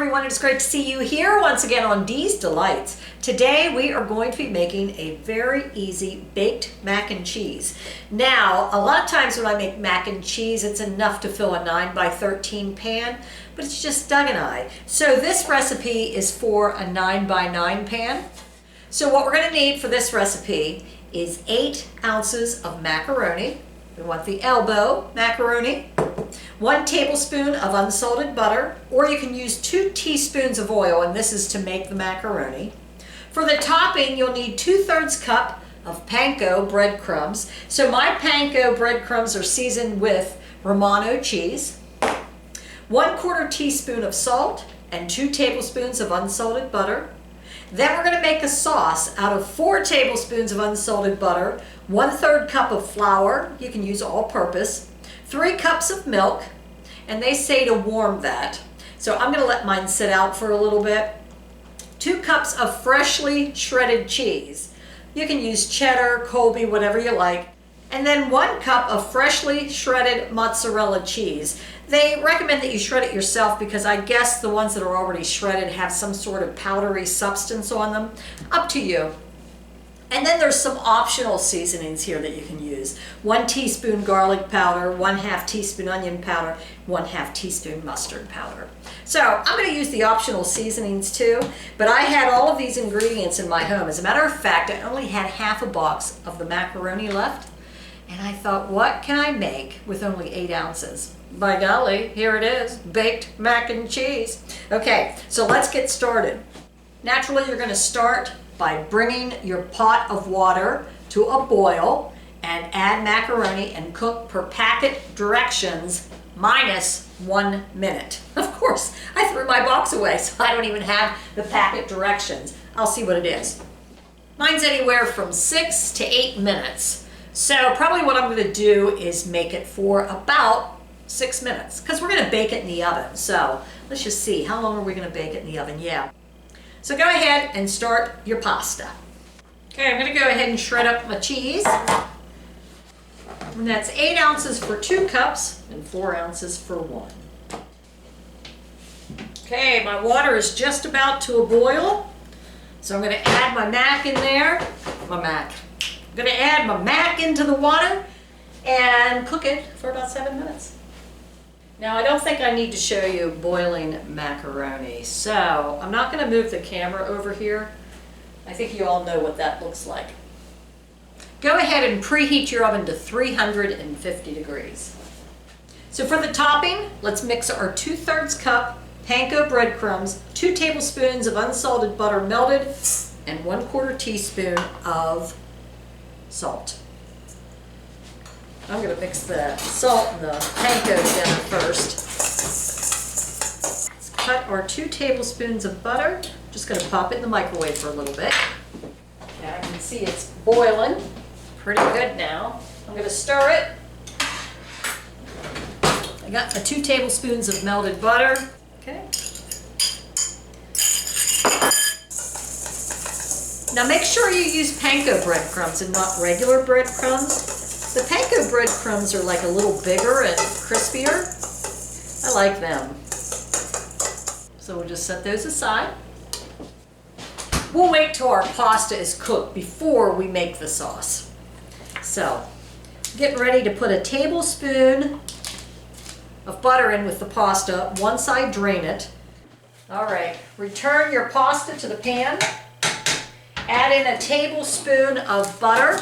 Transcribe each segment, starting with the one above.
everyone, it's great to see you here once again on Dee's Delights. Today we are going to be making a very easy baked mac and cheese. Now, a lot of times when I make mac and cheese, it's enough to fill a 9 by 13 pan, but it's just Doug and I. So this recipe is for a 9 by 9 pan. So what we're going to need for this recipe is 8 ounces of macaroni. We want the elbow macaroni. 1 tablespoon of unsalted butter, or you can use 2 teaspoons of oil, and this is to make the macaroni. For the topping, you'll need 2/3 cup of panko breadcrumbs. So my panko breadcrumbs are seasoned with Romano cheese. 1/4 teaspoon of salt and 2 tablespoons of unsalted butter. Then we're going to make a sauce out of 4 tablespoons of unsalted butter, 1/3 cup of flour, you can use all-purpose, 3 cups of milk, and they say to warm that. So I'm going to let mine sit out for a little bit. 2 cups of freshly shredded cheese. You can use cheddar, Colby, whatever you like. And then 1 cup of freshly shredded mozzarella cheese. They recommend that you shred it yourself because I guess the ones that are already shredded have some sort of powdery substance on them. Up to you. And then there's some optional seasonings here that you can use. 1 teaspoon garlic powder, 1/2 teaspoon onion powder, 1/2 teaspoon mustard powder. So I'm going to use the optional seasonings too, but I had all of these ingredients in my home. As a matter of fact, I only had half a box of the macaroni left, and I thought, what can I make with only 8 ounces? By golly, here it is, baked mac and cheese. Okay, so let's get started. Naturally, you're going to start by bringing your pot of water to a boil and add macaroni and cook per packet directions minus 1 minute. Of course, I threw my box away, so I don't even have the packet directions. I'll see what it is. Mine's anywhere from 6 to 8 minutes. So probably what I'm going to do is make it for about 6 minutes because we're going to bake it in the oven. So let's just see, how long are we going to bake it in the oven? Yeah. So go ahead and start your pasta. Okay, I'm going to go ahead and shred up my cheese. And that's 8 ounces for 2 cups and 4 ounces for 1. Okay, my water is just about to a boil. So I'm going to add my mac in there. I'm going to add my mac into the water and cook it for about 7 minutes. Now, I don't think I need to show you boiling macaroni, so I'm not going to move the camera over here. I think you all know what that looks like. Go ahead and preheat your oven to 350 degrees. So for the topping, let's mix our 2/3 cup panko breadcrumbs, 2 tablespoons of unsalted butter melted, and 1/4 teaspoon of salt. I'm going to mix the salt and the panko together first. Let's cut our 2 tablespoons of butter. Just going to pop it in the microwave for a little bit. Okay, I can see it's boiling pretty good now. I'm going to stir it. I got my 2 tablespoons of melted butter. Okay. Now make sure you use panko breadcrumbs and not regular breadcrumbs. The panko breadcrumbs are like a little bigger and crispier. I like them. So we'll just set those aside. We'll wait till our pasta is cooked before we make the sauce. So, getting ready to put a tablespoon of butter in with the pasta. Once I drain it. All right, return your pasta to the pan. Add in a tablespoon of butter.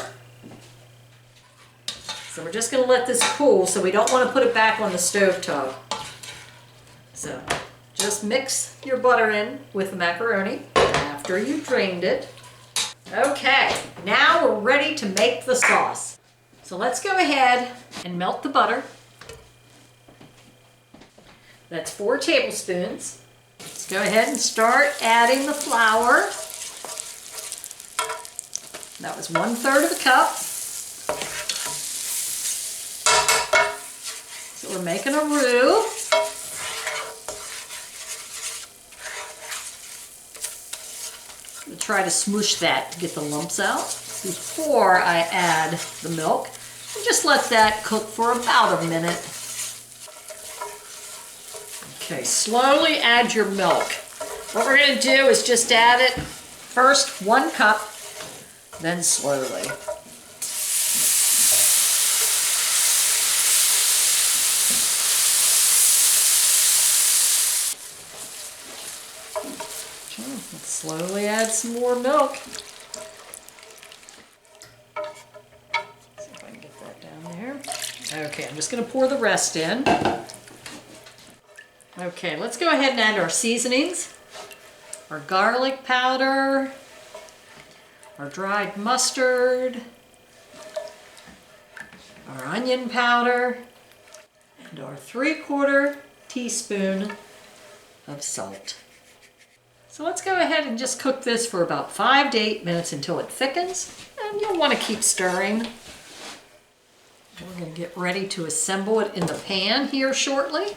So we're just going to let this cool, so we don't want to put it back on the stovetop. So just mix your butter in with the macaroni after you drained it. Okay, now we're ready to make the sauce. So let's go ahead and melt the butter. That's 4 tablespoons. Let's go ahead and start adding the flour. That was 1/3 of a cup. So we're making a roux. I'm going to try to smoosh that to get the lumps out before I add the milk. And just let that cook for about a minute. Okay, slowly add your milk. What we're going to do is just add it first 1 cup, then slowly. Let's slowly add some more milk. See if I can get that down there. Okay, I'm just going to pour the rest in. Okay, let's go ahead and add our seasonings. Our garlic powder, our dried mustard, our onion powder, and our 3/4 teaspoon of salt. So let's go ahead and just cook this for about 5 to 8 minutes until it thickens, and you'll want to keep stirring. We're going to get ready to assemble it in the pan here shortly.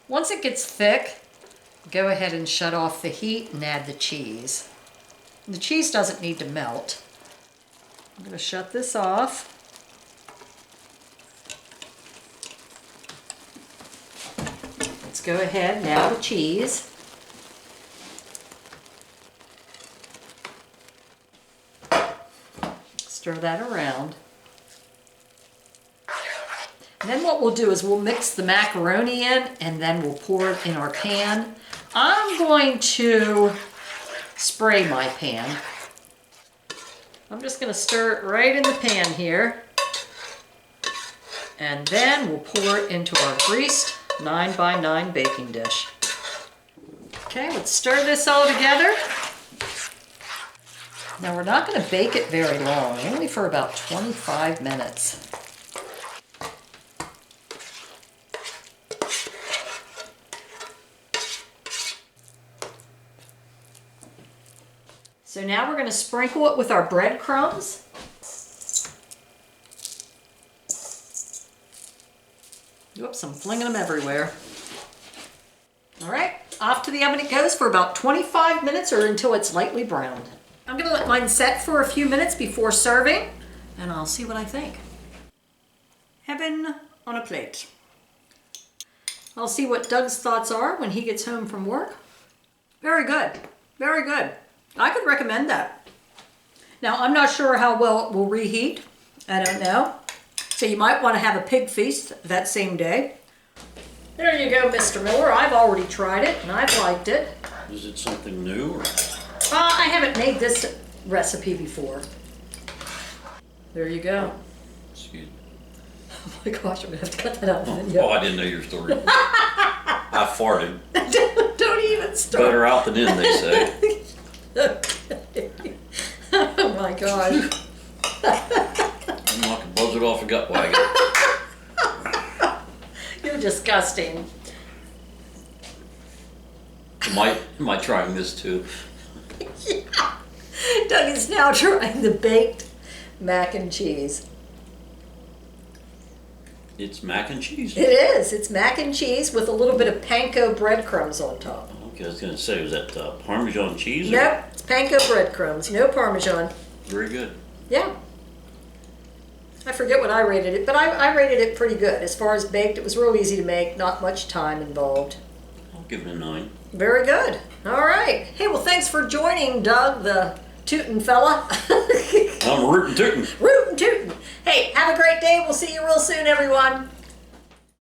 Once it gets thick, go ahead and shut off the heat and add the cheese. The cheese doesn't need to melt. I'm going to shut this off. Let's go ahead and add the cheese. Stir that around. And then what we'll do is we'll mix the macaroni in and then we'll pour it in our pan. I'm going to spray my pan. I'm just going to stir it right in the pan here. And then we'll pour it into our greased 9x9 baking dish. Okay, let's stir this all together. Now we're not going to bake it very long, only for about 25 minutes. So now we're going to sprinkle it with our breadcrumbs. Oops, I'm flinging them everywhere. All right, off to the oven it goes for about 25 minutes or until it's lightly browned. I'm going to let mine set for a few minutes before serving, and I'll see what I think. Heaven on a plate. I'll see what Doug's thoughts are when he gets home from work. Very good, very good. I could recommend that. Now, I'm not sure how well it will reheat. I don't know. So you might want to have a pig feast that same day. There you go, Mr. Miller. I've already tried it, and I've liked it. Is it something new? Or? I haven't made this recipe before. There you go. Excuse me. Oh my gosh, I'm going to have to cut that out of the video. Oh, I didn't know your story. I farted. Don't even start. Better out than in, they say. Okay. Oh my gosh. I'm like a buzzard off a gut wagon. You're disgusting. Am I trying this too? Yeah. Doug is now trying the baked mac and cheese. It's mac and cheese? It is. It's mac and cheese with a little bit of panko breadcrumbs on top. Okay, I was going to say, was that Parmesan cheese? Nope, it's panko breadcrumbs, no Parmesan. Very good. Yeah. I forget what I rated it, but I rated it pretty good. As far as baked, it was real easy to make, not much time involved. I'll give it a 9. Very good. All right. Hey, well, thanks for joining, Doug, the tootin' fella. I'm rootin' tootin'. Rootin' tootin'. Hey, have a great day. We'll see you real soon, everyone.